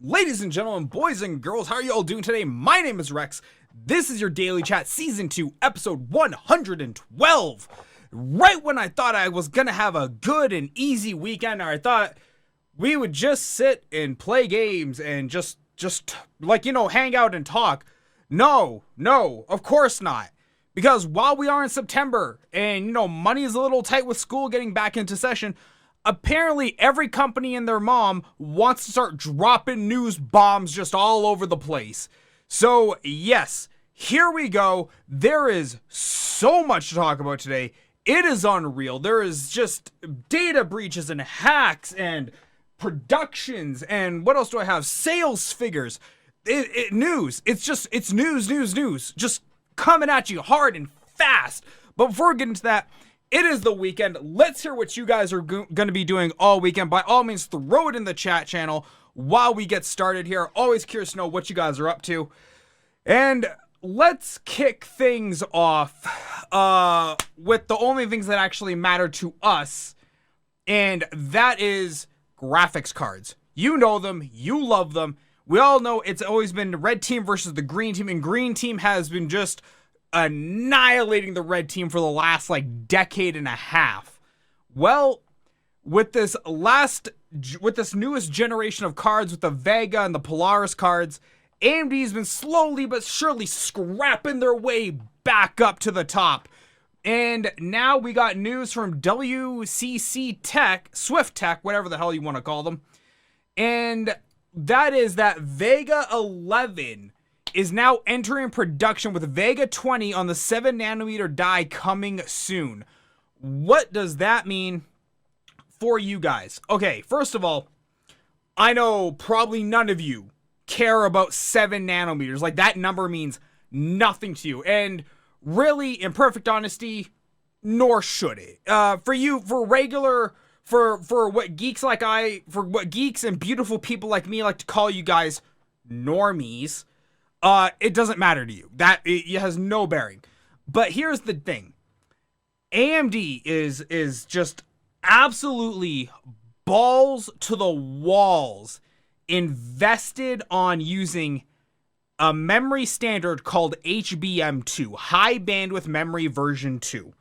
Ladies and gentlemen, boys and girls, how are you all doing today? My name is Rex. This is your Daily Chat Season 2, Episode 112. Right when I thought I was going to have a good and easy weekend, or I thought we would just sit and play games and just hang out and talk. No, of course not. Because while we are in September and, money is a little tight with school getting back into session, apparently every company and their mom wants to start dropping news bombs just all over the place. So yes, here we go. There is so much to talk about today. It is unreal. There is just data breaches and hacks and productions and what else do I have? Sales figures. News. It's news. Just coming at you hard and fast. But before we get into that, it is the weekend. Let's hear what you guys are going to be doing all weekend. By all means, throw it in the chat channel while we get started here. Always curious to know what you guys are up to. And let's kick things off with the only things that actually matter to us. And that is graphics cards. You know them. You love them. We all know it's always been the red team versus the green team. And green team has been just annihilating the red team for the last decade and a half. Well, with this newest generation of cards, with the Vega and the Polaris cards, AMD's been slowly but surely scrapping their way back up to the top. And now we got news from WCC Tech, Swift Tech, whatever the hell you want to call them. And that is that Vega 11 is now entering production with Vega 20 on the 7nm die coming soon. What does that mean for you guys? Okay, first of all, I know probably none of you care about 7nm. That number means nothing to you. And really, in perfect honesty, nor should it. For what geeks and beautiful people like me like to call you guys normies, it doesn't matter to you. It has no bearing. But here's the thing. AMD is just absolutely balls to the walls invested on using a memory standard called HBM2, High Bandwidth Memory version 2.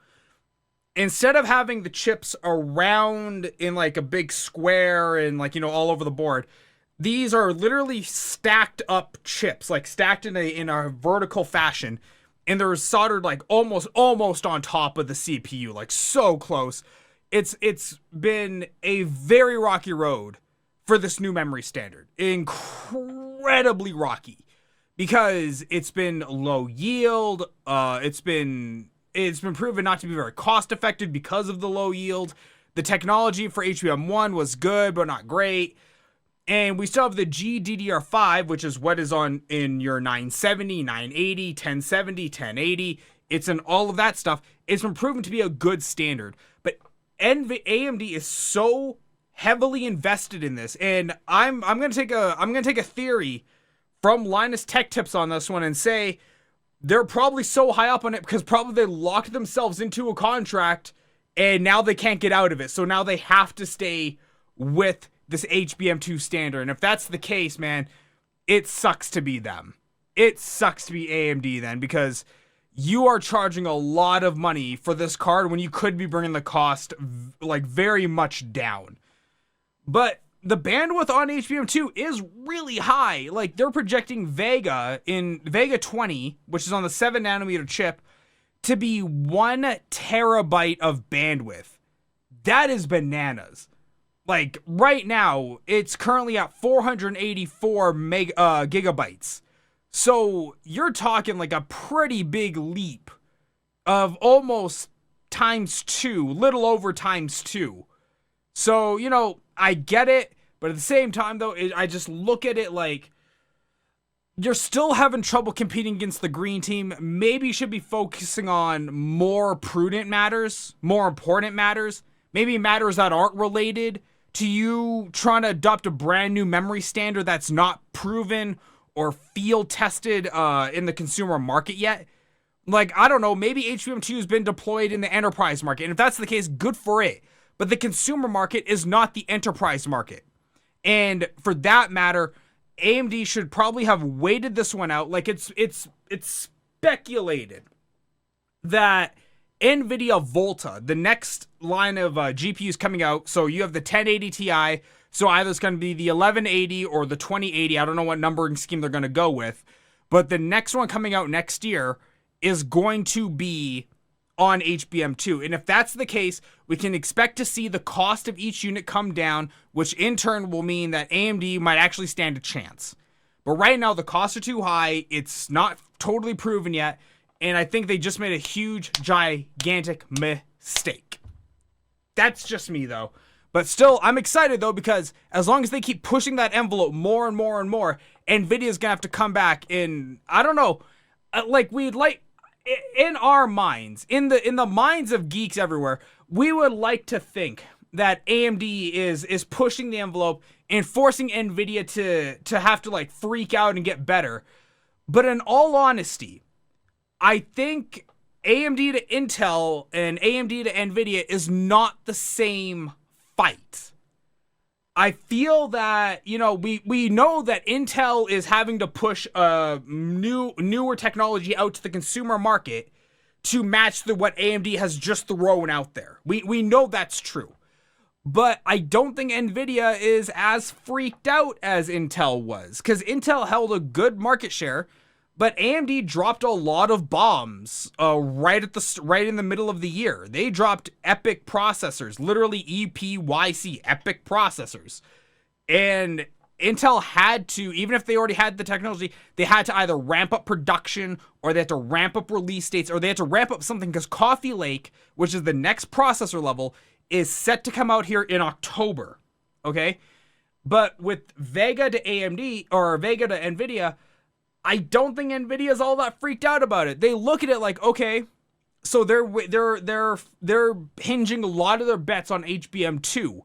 Instead of having the chips around in a big square and all over the board, these are literally stacked up chips, stacked in a vertical fashion, and they're soldered almost on top of the CPU, so close. It's been a very rocky road for this new memory standard. Incredibly rocky. Because it's been low yield, it's been proven not to be very cost effective because of the low yield. The technology for HBM1 was good, but not great. And we still have the GDDR5, which is what is in your 970, 980, 1070, 1080. It's in all of that stuff. It's been proven to be a good standard. But AMD is so heavily invested in this, and I'm gonna take a theory from Linus Tech Tips on this one and say they're probably so high up on it because probably they locked themselves into a contract and now they can't get out of it. So now they have to stay with this HBM2 standard. And if that's the case, man, it sucks to be them. It sucks to be AMD then, because you are charging a lot of money for this card when you could be bringing the cost very much down. But the bandwidth on HBM2 is really high. They're projecting Vega 20, which is on the 7nm chip, to be 1 terabyte of bandwidth. That is bananas. Right now, it's currently at 484 gigabytes. So you're talking a pretty big leap of almost times 2, little over times 2. So, I get it, but at the same time, though, I just look at it you're still having trouble competing against the green team. Maybe you should be focusing on more prudent matters, more important matters, maybe matters that aren't related to you trying to adopt a brand new memory standard that's not proven or field tested in the consumer market yet. I don't know, maybe HBM2 has been deployed in the enterprise market, and if that's the case, good for it. But the consumer market is not the enterprise market. And for that matter, AMD should probably have waited this one out. Like it's speculated that NVIDIA Volta, the next line of GPUs coming out, so you have the 1080 Ti, so either it's going to be the 1180 or the 2080, I don't know what numbering scheme they're going to go with, but the next one coming out next year is going to be on HBM2. And if that's the case, we can expect to see the cost of each unit come down, which in turn will mean that AMD might actually stand a chance. But right now, the costs are too high. It's not totally proven yet. And I think they just made a huge, gigantic mistake. That's just me, though. But still, I'm excited, though, because as long as they keep pushing that envelope more and more and more, NVIDIA's going to have to come back in, I don't know, in our minds, in the minds of geeks everywhere, we would like to think that AMD is pushing the envelope and forcing NVIDIA to have to, like, freak out and get better. But in all honesty, I think AMD to Intel and AMD to NVIDIA is not the same fight. I feel that, we know that Intel is having to push newer technology out to the consumer market to match what AMD has just thrown out there. We know that's true. But I don't think NVIDIA is as freaked out as Intel was, because Intel held a good market share, but AMD dropped a lot of bombs right in the middle of the year. They dropped EPYC processors, literally EPYC, EPYC processors. And Intel had to, even if they already had the technology, they had to either ramp up production, or they had to ramp up release dates, or they had to ramp up something, because Coffee Lake, which is the next processor level, is set to come out here in October. Okay? But with Vega to AMD, or Vega to NVIDIA, I don't think NVIDIA is all that freaked out about it. They look at it like, okay, so they're hinging a lot of their bets on HBM2,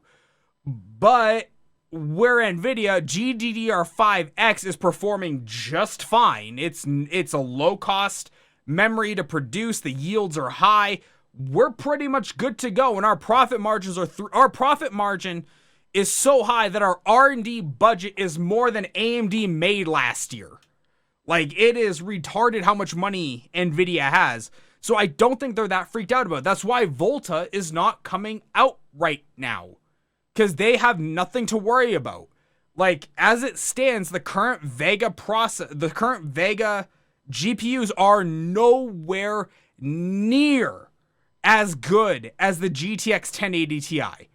but where NVIDIA GDDR5X is performing just fine. It's a low cost memory to produce. The yields are high. We're pretty much good to go, and our profit margins are our profit margin is so high that our R&D budget is more than AMD made last year. Like, it is retarded how much money NVIDIA has. So I don't think they're that freaked out about it. That's why Volta is not coming out right now, because they have nothing to worry about. Like, as it stands, the current Vega GPUs are nowhere near as good as the GTX 1080 Ti.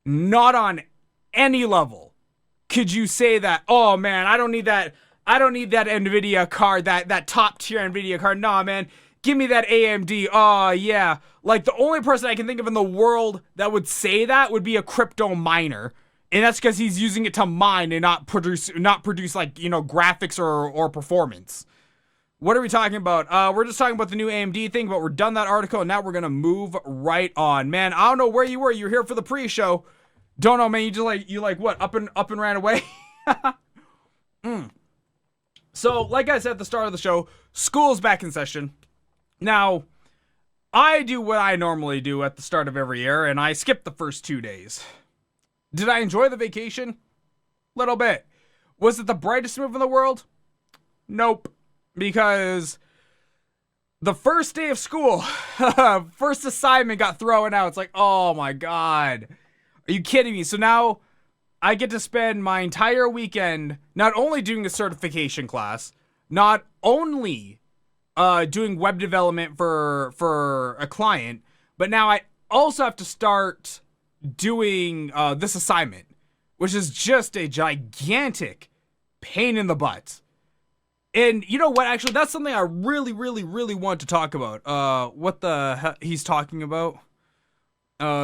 Not on any level could you say that, oh man, I don't need that NVIDIA card, that top tier NVIDIA card. Nah, man, give me that AMD. Oh, yeah. Like, the only person I can think of in the world that would say that would be a crypto miner. And that's because he's using it to mine and not produce like, graphics or performance. What are we talking about? We're just talking about the new AMD thing, but we're done that article, and now we're going to move right on. Man, I don't know where you were. You were here for the pre-show. Don't know, man. You just what? Up and ran away? So, like I said at the start of the show, school's back in session. Now, I do what I normally do at the start of every year, and I skip the first 2 days. Did I enjoy the vacation? Little bit. Was it the brightest move in the world? Nope. Because the first day of school, first assignment got thrown out. It's like, oh my God. Are you kidding me? So now I get to spend my entire weekend not only doing a certification class, not only doing web development for a client, but now I also have to start doing this assignment, which is just a gigantic pain in the butt. And you know what? Actually, that's something I really, really, really want to talk about. What the hell he's talking about?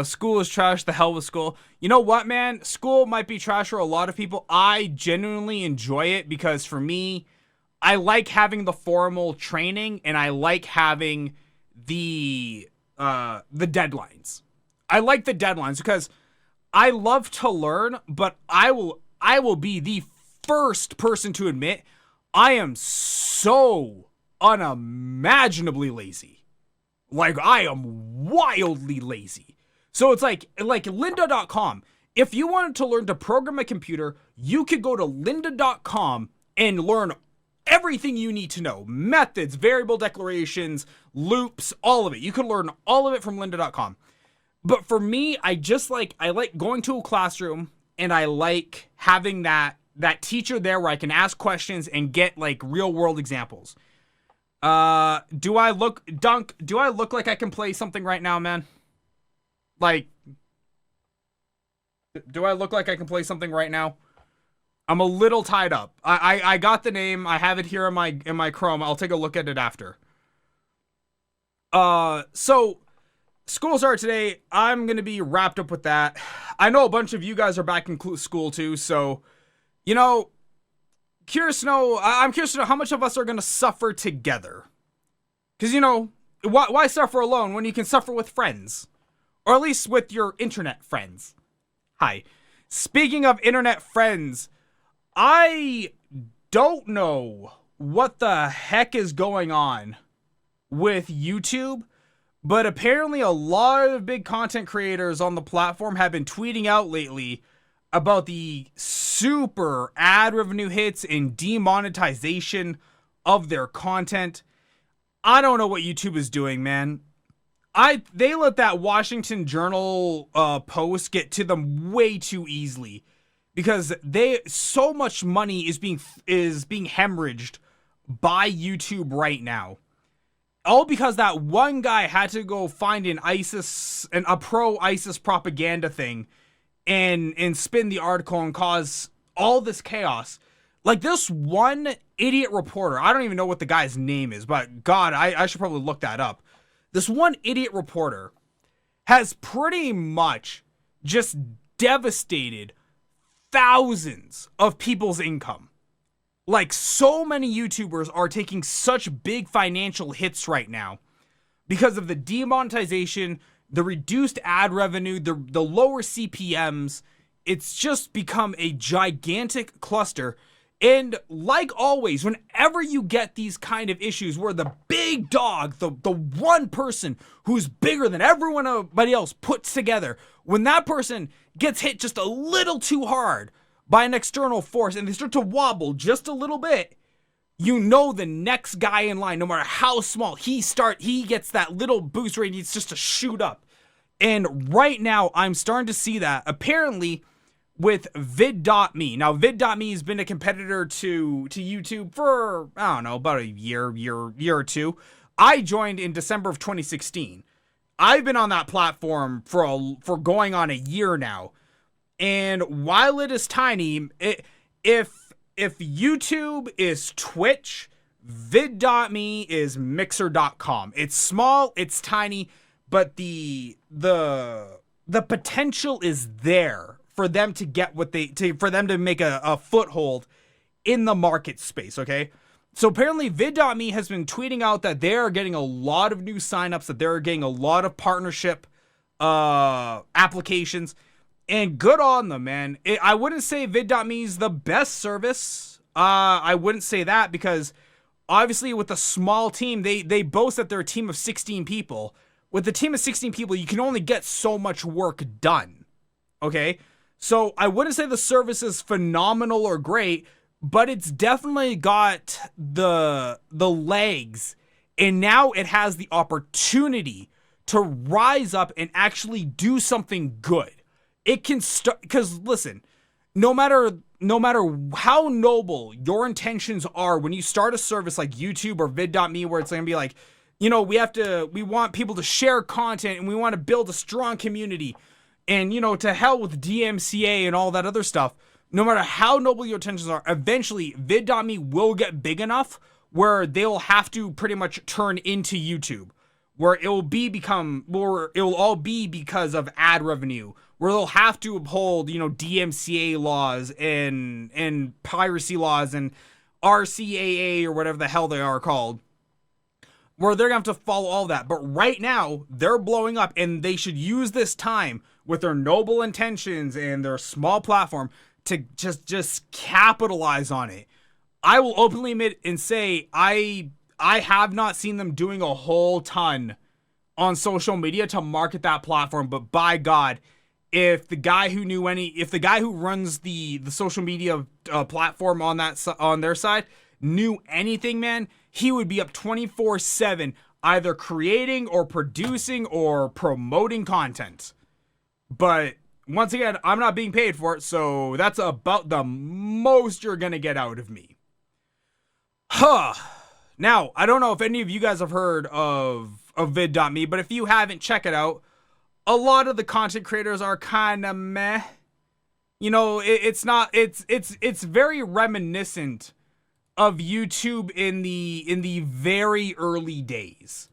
School is trash. The hell with school. You know what, man? School might be trash for a lot of people. I genuinely enjoy it because for me, I like having the formal training and I like having the deadlines. I like the deadlines because I love to learn, but I will be the first person to admit I am so unimaginably lazy. Like, I am wildly lazy. So it's like lynda.com If you wanted to learn to program a computer, you could go to lynda.com and learn everything you need to know. Methods, variable declarations, loops, all of it. You can learn all of it from lynda.com. But for me, I like going to a classroom, and I like having that teacher there where I can ask questions and get like real world examples. Do I look like I can play something right now, man? Like, do I look like I can play something right now? I'm a little tied up. I got the name. I have it here in my Chrome. I'll take a look at it after. So school started today. I'm gonna be wrapped up with that. I know a bunch of you guys are back in school too, so I'm curious to know how much of us are gonna suffer together. Because why suffer alone when you can suffer with friends, or at least with your internet friends? Hi. Speaking of internet friends, I don't know what the heck is going on with YouTube, but apparently a lot of big content creators on the platform have been tweeting out lately about the super ad revenue hits and demonetization of their content. I don't know what YouTube is doing, man. They let that Washington Journal post get to them way too easily, because so much money is being hemorrhaged by YouTube right now. All because that one guy had to go find a pro-ISIS propaganda thing and spin the article and cause all this chaos. Like this one idiot reporter, I don't even know what the guy's name is, but God, I should probably look that up. This one idiot reporter has pretty much just devastated thousands of people's income. Like, so many YouTubers are taking such big financial hits right now because of the demonetization, the reduced ad revenue, the lower CPMs. It's just become a gigantic cluster. And like always, whenever you get these kind of issues where the big dog, the one person who's bigger than everybody else puts together, when that person gets hit just a little too hard by an external force and they start to wobble just a little bit, the next guy in line, no matter how small, he gets that little boost where he needs just to shoot up. And right now, I'm starting to see that apparently with vid.me. Now, vid.me has been a competitor to YouTube for, I don't know, about a year or two. I joined in December of 2016. I've been on that platform for going on a year now. And while it is tiny, if YouTube is Twitch, vid.me is mixer.com. It's small, it's tiny, but the potential is there for them to get for them to make a foothold in the market space, okay? So apparently vid.me has been tweeting out that they are getting a lot of new signups, that they're getting a lot of partnership applications, and good on them, man. I wouldn't say vid.me is the best service. I wouldn't say that, because obviously with a small team, they boast that they're a team of 16 people. With a team of 16 people, you can only get so much work done, okay? So I wouldn't say the service is phenomenal or great, but it's definitely got the legs, and now it has the opportunity to rise up and actually do something good. It can start, because listen, no matter how noble your intentions are when you start a service like YouTube or vid.me, where it's going to be like, we want people to share content and we want to build a strong community, and to hell with DMCA and all that other stuff. No matter how noble your intentions are, eventually vid.me will get big enough where they'll have to pretty much turn into YouTube, where it will all be because of ad revenue, where they'll have to uphold, DMCA laws and piracy laws and RCAA or whatever the hell they are called, where they're going to have to follow all that. But right now, they're blowing up, and they should use this time with their noble intentions and their small platform to just capitalize on it. I will openly admit and say I have not seen them doing a whole ton on social media to market that platform, but by God, if the guy who runs the social media platform on their side knew anything, man, he would be up 24/7 either creating or producing or promoting content. But once again, I'm not being paid for it, so that's about the most you're gonna get out of me. Now, I don't know if any of you guys have heard of vid.me, but if you haven't, check it out. A lot of the content creators are kind of meh. You know, it's very reminiscent of YouTube in the very early days.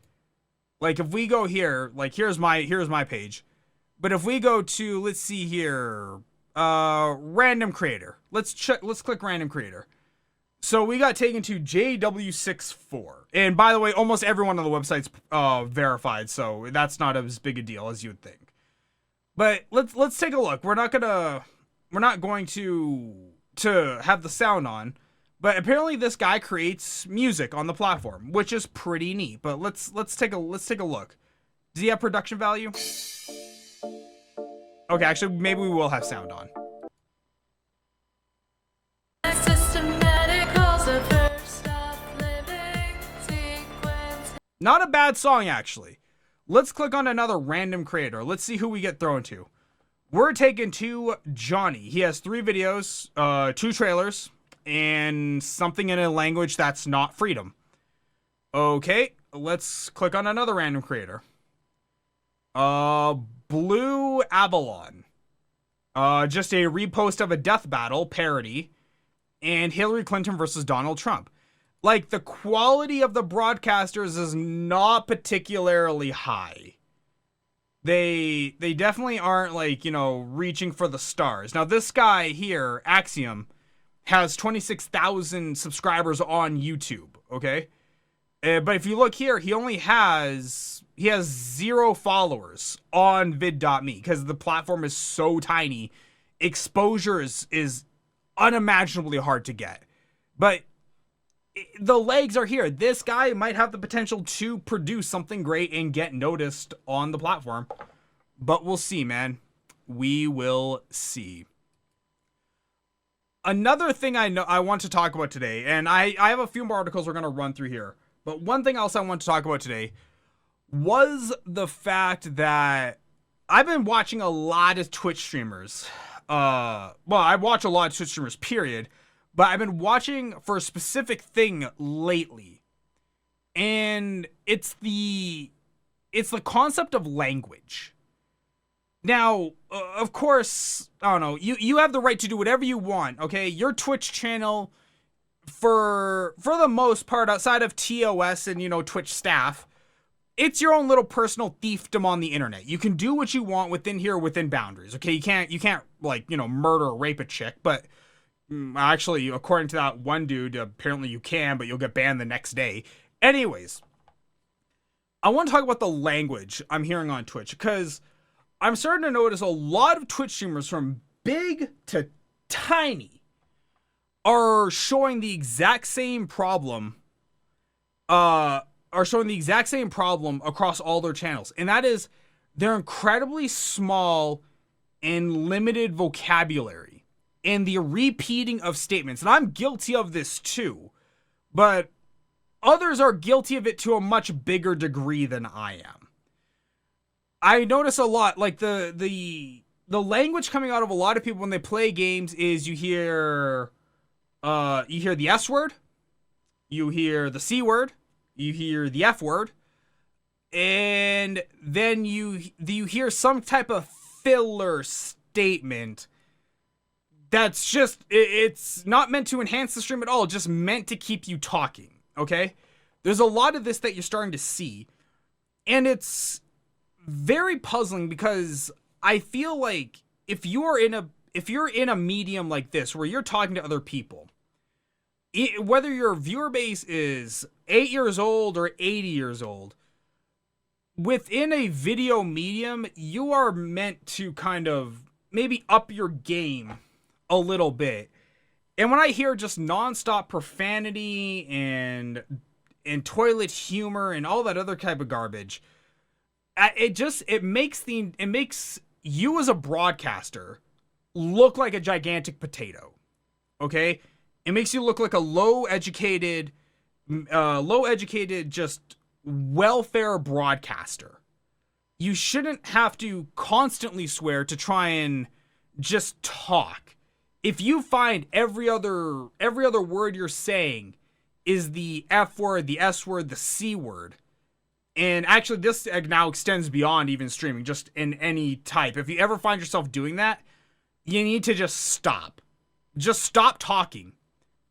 Like if we go here, like here's my page. But if we go to, let's see here, random creator. Let's click random creator. So we got taken to JW64. And by the way, almost everyone on the website's verified, so that's not as big a deal as you would think. But let's take a look. We're not going to have the sound on, but apparently this guy creates music on the platform, which is pretty neat. But let's take a look. Does he have production value? Okay, actually maybe we will have sound on. Not a bad song, actually. Let's click on another random creator. Let's see who we get thrown to. We're taken to Johnny. He has 3 videos, 2 trailers, and something in a language that's not freedom. Okay, let's click on another random creator. Blue Avalon. Just a repost of a death battle parody, and Hillary Clinton versus Donald Trump. Like, the quality of the broadcasters is not particularly high. They definitely aren't, like, you know, reaching for the stars. Now, this guy here, Axiom, has 26,000 subscribers on YouTube, okay? But if you look here, he has 0 followers on vid.me because the platform is so tiny. Exposure is unimaginably hard to get. But the legs are here. This guy might have the potential to produce something great and get noticed on the platform. But we'll see, man. We will see. Another thing I want to talk about today, and I have a few more articles we're going to run through here. But one thing else I want to talk about today was the fact that I've been watching a lot of Twitch streamers. Well, I watch a lot of Twitch streamers, period. But I've been watching for a specific thing lately. And it's the concept of language. Now, of course, I don't know, you have the right to do whatever you want, okay? Your Twitch channel, for the most part, outside of TOS and, you know, Twitch staff, it's your own little personal fiefdom on the internet. You can do what you want within here, within boundaries, okay? You can't like, you know, murder or rape a chick, but actually, according to that one dude, apparently you can, but you'll get banned the next day. Anyways, I want to talk about the language I'm hearing on Twitch, because I'm starting to notice a lot of Twitch streamers from big to tiny are showing the exact same problem, across all their channels. And that is, they're incredibly small and limited vocabulary. And the repeating of statements. And I'm guilty of this too. But others are guilty of it to a much bigger degree than I am. I notice a lot, like the language coming out of a lot of people when they play games is you hear the S word, you hear the C word, you hear the F word, and then you hear some type of filler statement that's just, it's not meant to enhance the stream at all, just meant to keep you talking, okay? There's a lot of this that you're starting to see, and it's very puzzling because I feel like if you're in a medium like this where you're talking to other people, whether your viewer base is 8 years old or 80 years old, within a video medium, you are meant to kind of maybe up your game a little bit. And when I hear just nonstop profanity and toilet humor and all that other type of garbage, it makes you as a broadcaster look like a gigantic potato. Okay? It makes you look like a low-educated, just welfare broadcaster. You shouldn't have to constantly swear to try and just talk. If you find every other word you're saying is the F word, the S word, the C word, and actually this now extends beyond even streaming, just in any type. If you ever find yourself doing that, you need to just stop. Just stop talking.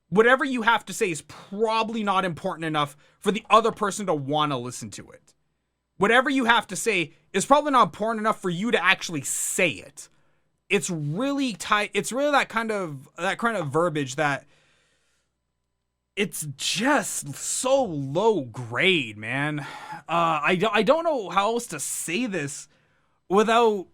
Whatever you have to say is probably not important enough for the other person to want to listen to it. Whatever you have to say is probably not important enough for you to actually say it. It's really tight. It's really that kind of verbiage that it's just so low grade, man. I don't know how else to say this without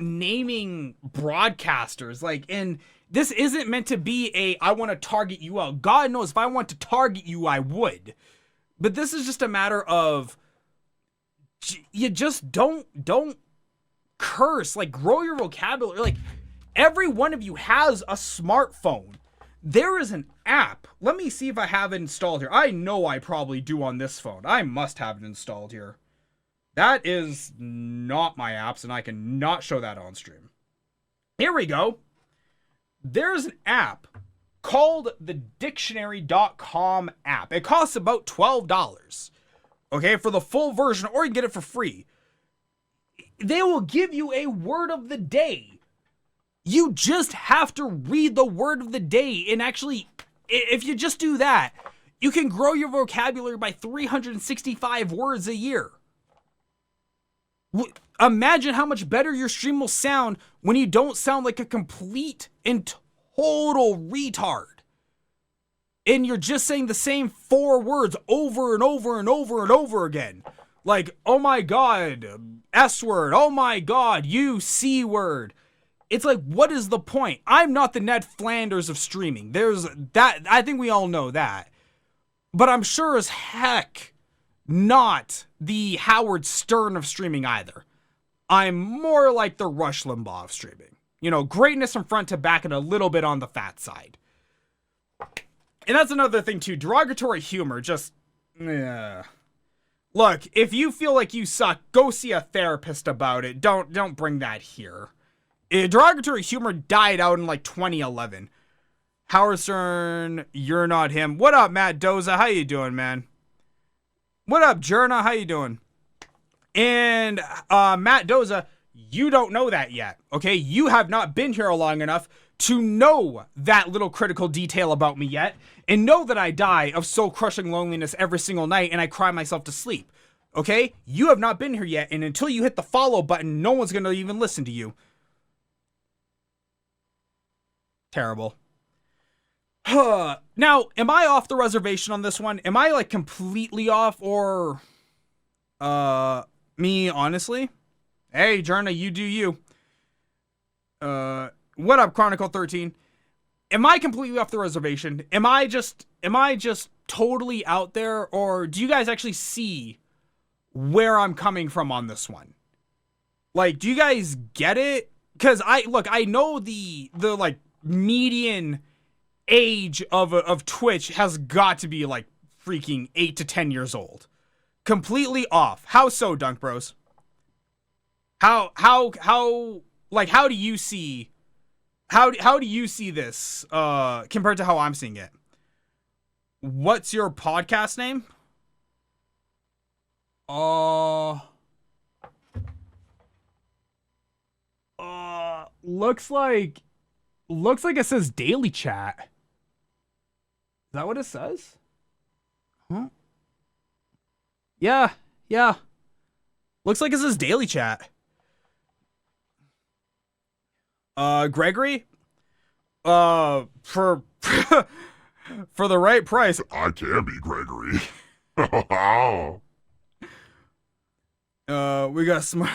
naming broadcasters. Like, and this isn't meant to be I want to target you out. God knows if I want to target you, I would. But this is just a matter of you just don't curse. Like, grow your vocabulary. Like, every one of you has a smartphone. There is an app. Let me see if I have it installed here. I know I probably do on this phone. I must have it installed here. That is not my apps, and I cannot show that on stream. Here we go. There's an app called the dictionary.com app. It costs about $12. Okay, for the full version, or you can get it for free. They will give you a word of the day. You just have to read the word of the day, and actually, if you just do that, you can grow your vocabulary by 365 words a year. Imagine how much better your stream will sound when you don't sound like a complete and total retard. And you're just saying the same 4 words over and over and over and over again. Like, oh my god, S word, oh my god, you C word. It's like, what is the point? I'm not the Ned Flanders of streaming. There's that, I think we all know that. But I'm sure as heck not the Howard Stern of streaming either. I'm more like the Rush Limbaugh of streaming. You know, greatness from front to back and a little bit on the fat side. And that's another thing too, derogatory humor, just, Look, if you feel like you suck, go see a therapist about it. Don't bring that here. Derogatory humor died out in like 2011. Howard Stern, you're not him. What up, Matt Doza? How you doing, man? What up, Jerna? How you doing? And Matt Doza, you don't know that yet, okay? You have not been here long enough to know that little critical detail about me yet, and know that I die of soul-crushing loneliness every single night and I cry myself to sleep, okay? You have not been here yet, and until you hit the follow button, no one's gonna even listen to you. Terrible. Now, am I off the reservation on this one? Am I like completely off, or me honestly? Hey, Jerna, you do you. What up, Chronicle 13? Am I completely off the reservation? Am I just totally out there, or do you guys actually see where I'm coming from on this one? Like, do you guys get it? Because I know the like median age of Twitch has got to be like freaking 8 to 10 years old. Completely off. How so, Dunk Bros? How do you see how do you see this compared to how I'm seeing it? What's your podcast name? Looks like it says Daily Chat. Is that what it says? Huh? Yeah. Looks like it says Daily Chat. Gregory? For for the right price. I can be Gregory. We got some.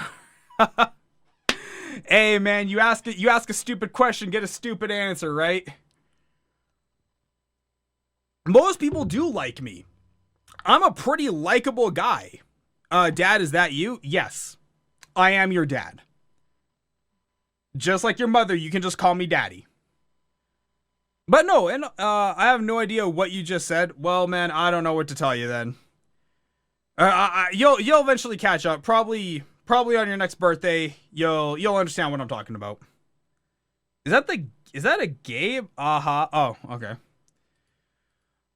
Hey man, you ask a stupid question, get a stupid answer, right? Most people do like me. I'm a pretty likable guy. Dad, is that you? Yes. I am your dad. Just like your mother, you can just call me daddy. But no, and I have no idea what you just said. Well, man, I don't know what to tell you then. You'll eventually catch up. Probably on your next birthday, you'll understand what I'm talking about. Is that a Gabe? Oh, okay.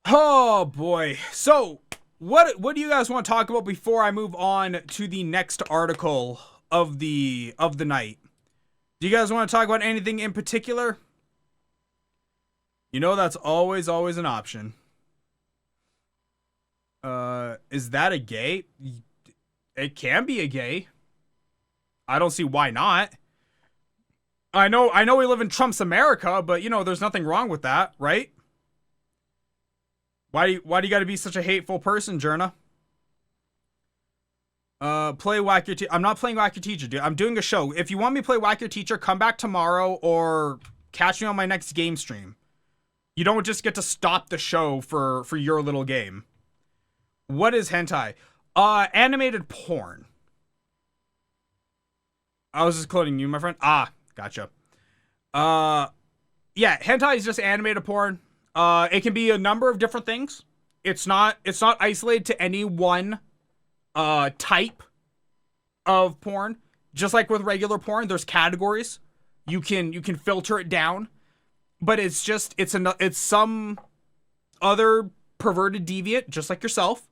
Oh boy. So, what do you guys want to talk about before I move on to the next article of the night? Do you guys want to talk about anything in particular? You know that's always an option. Is that a gay? It can be a gay. I don't see why not. I know we live in Trump's America, but you know there's nothing wrong with that, right? Why do you got to be such a hateful person, Jerna? Play Whack Your Teacher. I'm not playing Whack Your Teacher, dude. I'm doing a show. If you want me to play Whack Your Teacher, come back tomorrow or catch me on my next game stream. You don't just get to stop the show for your little game. What is hentai? Animated porn. I was just quoting you, my friend. Ah, gotcha. Yeah, hentai is just animated porn. It can be a number of different things. It's not isolated to any one type of porn. Just like with regular porn, there's categories. You can filter it down. But it's some other perverted deviant, just like yourself,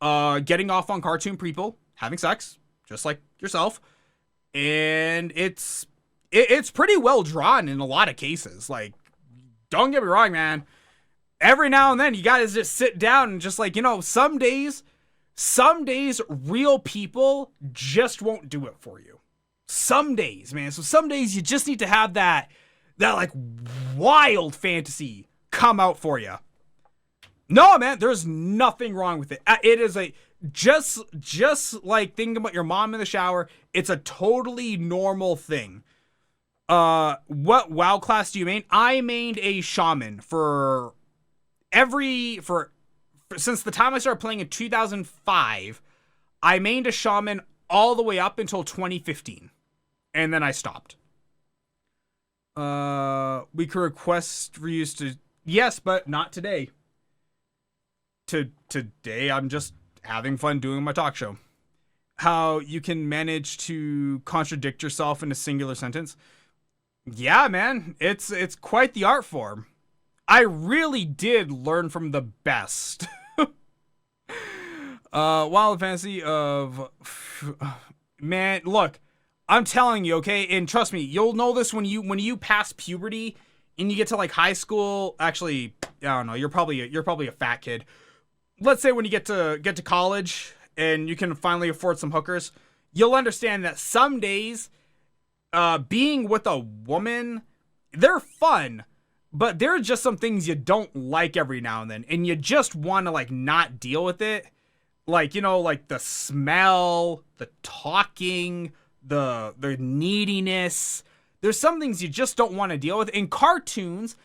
getting off on cartoon people, having sex, just like yourself, and it's pretty well drawn in a lot of cases. Like, don't get me wrong, man. Every now and then, you gotta just sit down and just like, you know, some days, real people just won't do it for you. Some days, man. So some days you just need to have that like wild fantasy come out for you. No, man, there's nothing wrong with it. It is a just like thinking about your mom in the shower. It's a totally normal thing. What WoW class do you main? I mained a shaman since the time I started playing in 2005. I mained a shaman all the way up until 2015, and then I stopped. We could request for use to... Yes, but not today. Today, I'm just having fun doing my talk show. How you can manage to contradict yourself in a singular sentence. Yeah, man. It's quite the art form. I really did learn from the best. Wild Fantasy of... Man, look... I'm telling you, okay, and trust me, you'll know this when you pass puberty and you get to like high school. Actually, I don't know. You're probably a fat kid. Let's say when you get to college and you can finally afford some hookers, you'll understand that some days, being with a woman, they're fun, but there are just some things you don't like every now and then, and you just want to like not deal with it, like, you know, like the smell, the talking, the neediness. There's some things you just don't want to deal with, and cartoons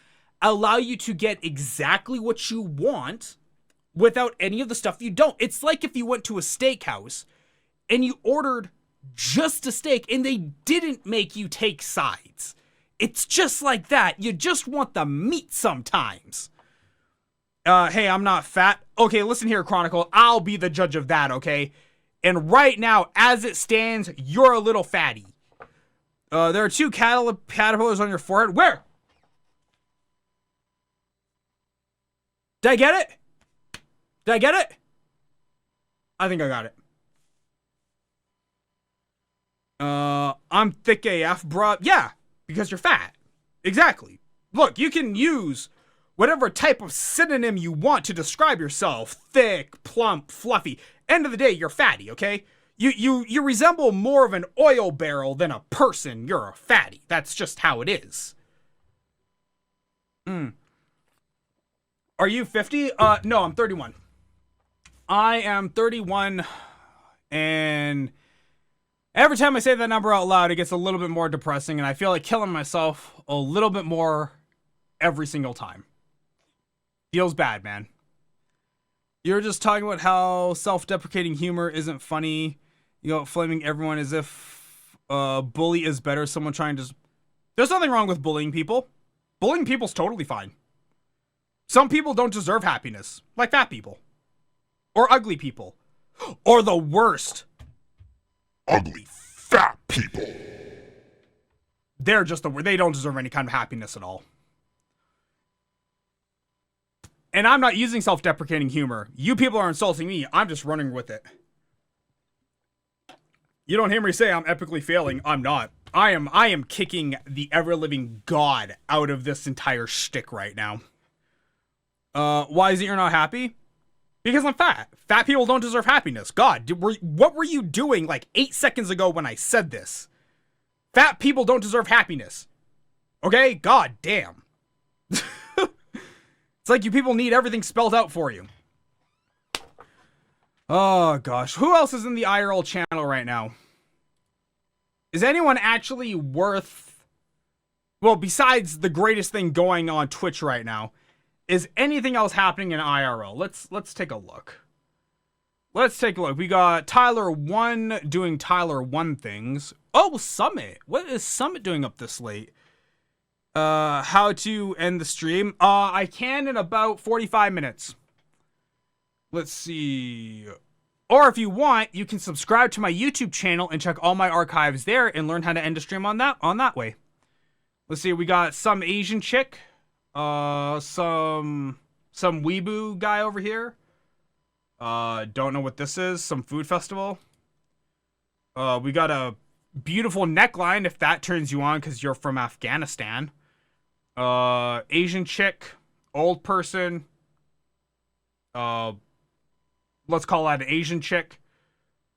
allow you to get exactly what you want without any of the stuff you don't. It's like if you went to a steakhouse and you ordered just a steak and they didn't make you take sides. It's just like that. You just want the meat sometimes. Hey, I'm not fat. Okay, listen here, Chronicle. I'll be the judge of that, okay? And right now, as it stands, you're a little fatty. There are two caterpillars on your forehead. Where? Did I get it? Did I get it? I think I got it. I'm thick AF, bruh. Yeah, because you're fat. Exactly. Look, you can use whatever type of synonym you want to describe yourself. Thick, plump, fluffy. End of the day, you're fatty, okay? You resemble more of an oil barrel than a person. You're a fatty. That's just how it is. Are you 50? No, I'm 31. I am 31, and every time I say that number out loud, it gets a little bit more depressing, and I feel like killing myself a little bit more every single time. Feels bad, man. You're just talking about how self-deprecating humor isn't funny. You know, flaming everyone as if bully is better. Someone trying to... There's nothing wrong with bullying people. Bullying people's totally fine. Some people don't deserve happiness, like fat people. Or ugly people. Or the worst, ugly fat people. They're just they don't deserve any kind of happiness at all. And I'm not using self-deprecating humor. You people are insulting me. I'm just running with it. You don't hear me say I'm epically failing. I'm not. I am kicking the ever-living God out of this entire shtick right now. Why is it you're not happy? Because I'm fat. Fat people don't deserve happiness. God, what were you doing like 8 seconds ago when I said this? Fat people don't deserve happiness. Okay? God damn. It's like you people need everything spelled out for you. Oh, gosh. Who else is in the IRL channel right now? Is anyone actually worth... Well, besides the greatest thing going on Twitch right now, is anything else happening in IRL? Let's take a look. Let's take a look. We got Tyler1 doing Tyler1 things. Oh, Summit. What is Summit doing up this late? How to end the stream. I can in about 45 minutes. Let's see. Or if you want, you can subscribe to my YouTube channel and check all my archives there and learn how to end a stream on that way. Let's see. We got some Asian chick. Some weeboo guy over here. Don't know what this is. Some food festival. We got a beautiful neckline if that turns you on because you're from Afghanistan. Asian chick, old person. Let's call that an Asian chick.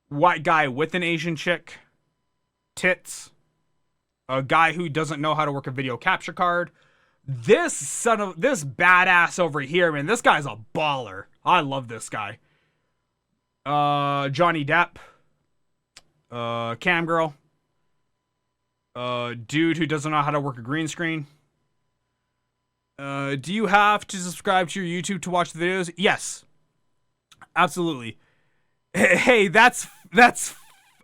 White guy with an Asian chick. Tits. A guy who doesn't know how to work a video capture card. This badass over here, man. This guy's a baller. I love this guy. Johnny Depp. Cam girl. Dude who doesn't know how to work a green screen. Do you have to subscribe to your YouTube to watch the videos? Yes. Absolutely. Hey, that's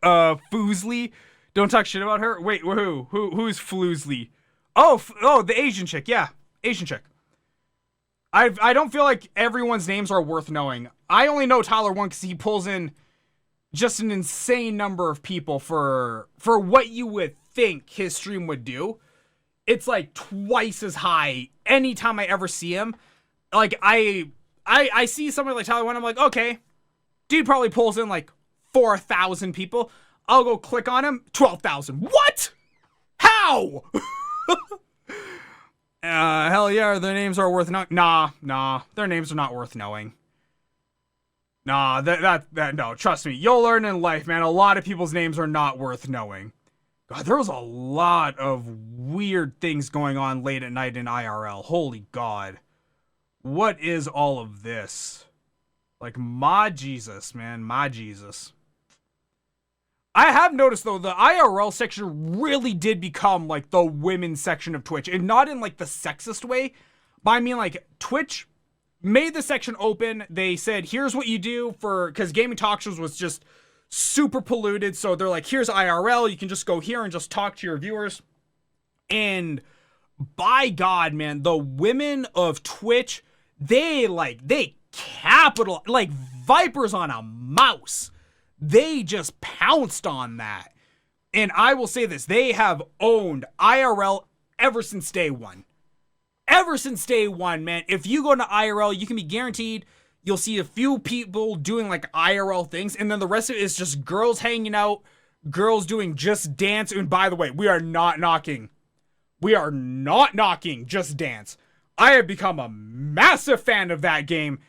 Foozly. Don't talk shit about her. Wait, who's Floozly? Oh, the Asian chick. Yeah, Asian chick. I don't feel like everyone's names are worth knowing. I only know Tyler1 because he pulls in just an insane number of people for what you would think his stream would do. It's like twice as high anytime I ever see him. Like I see somebody like Tyler1, I'm like, okay, dude probably pulls in like 4,000 people. I'll go click on him, 12,000. What? How? Hell yeah, their names are worth knowing. Nah, their names are not worth knowing. Nah, no, trust me, you'll learn in life, man. A lot of people's names are not worth knowing. God, there was a lot of weird things going on late at night in IRL. Holy God. What is all of this? Like, my Jesus, man, my Jesus. I have noticed, though, the IRL section really did become, like, the women's section of Twitch. And not in, like, the sexist way. But I mean, like, Twitch made the section open. They said, here's what you do for... Because Gaming Talk Shows was just super polluted. So they're like, here's IRL. You can just go here and just talk to your viewers. And by God, man, the women of Twitch, they capital... Like, vipers on a mouse. They just pounced on that. And I will say this, they have owned IRL ever since day one. Ever since day one, man. If you go to IRL, you can be guaranteed you'll see a few people doing like IRL things, and then the rest of it is just girls hanging out, girls doing Just Dance. And by the way, we are not knocking Just Dance. I have become a massive fan of that game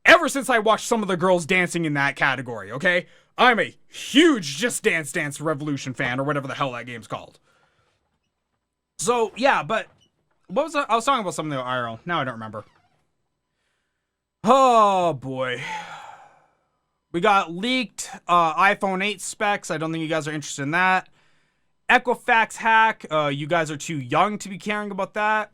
ever since I watched some of the girls dancing in that category, okay? I'm a huge Just Dance Revolution fan, or whatever the hell that game's called. So, yeah, but what was I was talking about something about IRL. Now I don't remember. Oh, boy. We got leaked iPhone 8 specs. I don't think you guys are interested in that. Equifax hack. You guys are too young to be caring about that.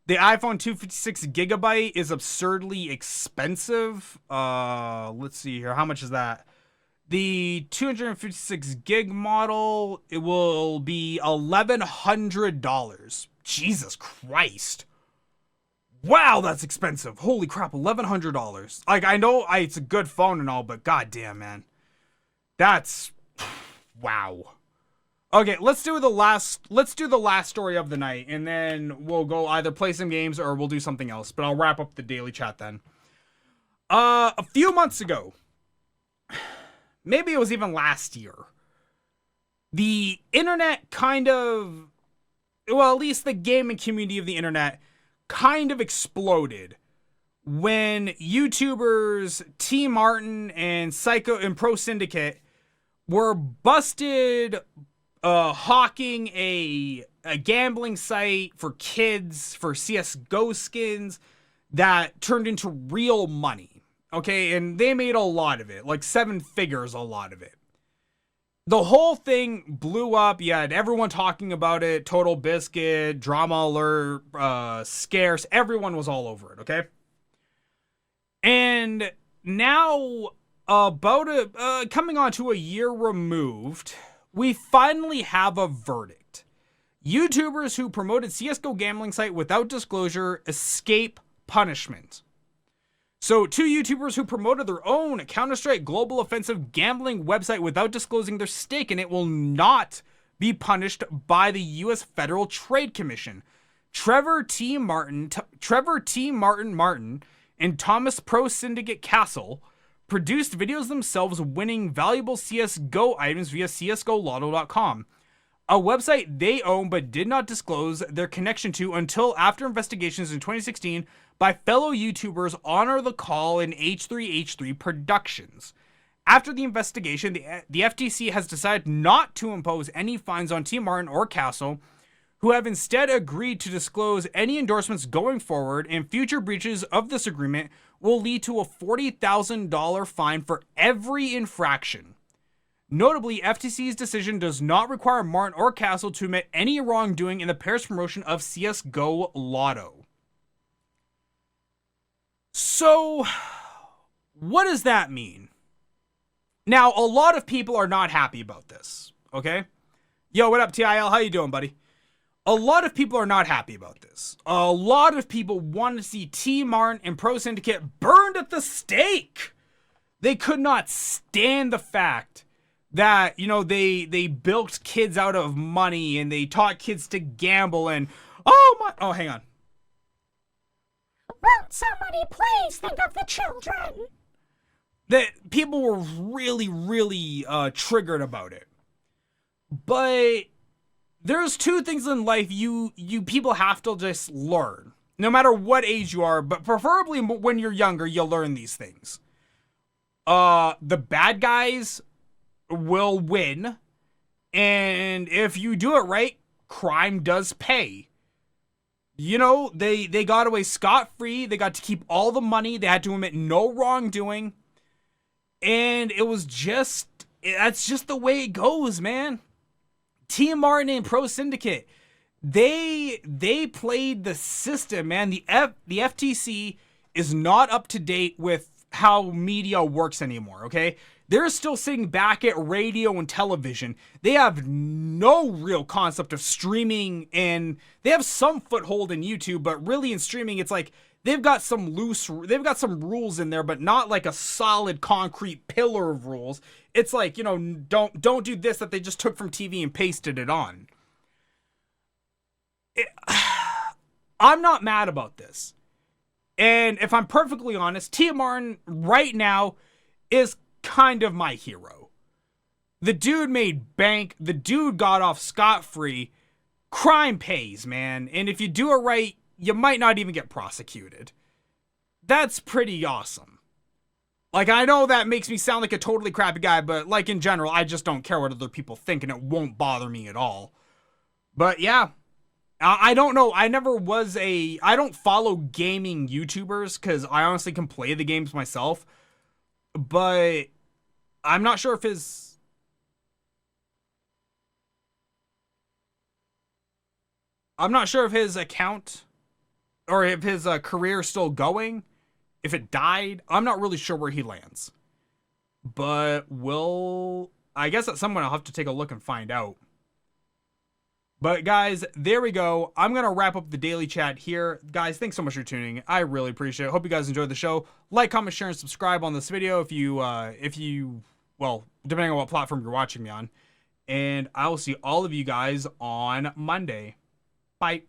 The iPhone 256 gigabyte is absurdly expensive. Let's see here. How much is that? The 256 gig model, it will be $1,100. Jesus Christ. Wow, that's expensive. Holy crap, $1,100. Like, I know it's a good phone and all, but goddamn, man. That's wow. Okay, let's do the last story of the night, and then we'll go either play some games or we'll do something else. But I'll wrap up the daily chat then. A few months ago, maybe it was even last year, the internet kind of, well, at least the gaming community of the internet kind of exploded when YouTubers T Martin and Psycho and Pro Syndicate were busted hawking a gambling site for kids for CSGO skins that turned into real money. Okay, and they made a lot of it, like 7 figures, a lot of it. The whole thing blew up. You had everyone talking about it. Total Biscuit, Drama Alert, Scarce. Everyone was all over it, okay? And now, coming on to a year removed, we finally have a verdict. YouTubers who promoted CSGO gambling site without disclosure escape punishment. So, 2 YouTubers who promoted their own Counter-Strike Global Offensive gambling website without disclosing their stake in it will not be punished by the U.S. Federal Trade Commission. Trevor T. Martin, and Thomas Pro Syndicate Castle produced videos themselves winning valuable CSGO items via CSGOLotto.com, a website they own but did not disclose their connection to until after investigations in 2016 by fellow YouTubers Honor the Call and H3H3 Productions. After the investigation, the FTC has decided not to impose any fines on T. Martin or Castle, who have instead agreed to disclose any endorsements going forward, and future breaches of this agreement will lead to a $40,000 fine for every infraction. Notably, FTC's decision does not require Martin or Castle to admit any wrongdoing in the pair's promotion of CSGO Lotto. So, what does that mean? Now, a lot of people are not happy about this, okay? Yo, what up, TIL? How you doing, buddy? A lot of people are not happy about this. A lot of people want to see T. Martin and Pro Syndicate burned at the stake. They could not stand the fact that, you know, they bilked kids out of money and they taught kids to gamble and, oh, hang on. Won't somebody please think of the children? That people were really, really triggered about it. But there's 2 things in life you people have to just learn. No matter what age you are, but preferably when you're younger, you'll learn these things. The bad guys will win. And if you do it right, crime does pay. You know, they got away scot-free. They got to keep all the money. They had to admit no wrongdoing. And it was that's just the way it goes, man. T. Martin and Pro Syndicate, they played the system, man. The FTC is not up to date with how media works anymore, okay? They're still sitting back at radio and television. They have no real concept of streaming, and they have some foothold in YouTube, but really in streaming, it's like they've got some rules in there, but not like a solid concrete pillar of rules. It's like, you know, don't do this that they just took from TV and pasted it on. I'm not mad about this. And if I'm perfectly honest, T. Martin right now is kind of my hero. The dude made bank. The dude got off scot-free. Crime pays, man. And if you do it right, you might not even get prosecuted. That's pretty awesome. Like, I know that makes me sound like a totally crappy guy, but like in general, I just don't care what other people think and it won't bother me at all. But yeah, I don't know. I don't follow gaming YouTubers because I honestly can play the games myself. But I'm not sure if his account or if his career is still going, if it died. I'm not really sure where he lands. But I guess at some point I'll have to take a look and find out. But guys, there we go. I'm going to wrap up the daily chat here. Guys, thanks so much for tuning in. I really appreciate it. Hope you guys enjoyed the show. Like, comment, share, and subscribe on this video if you, well, depending on what platform you're watching me on. And I will see all of you guys on Monday. Bye.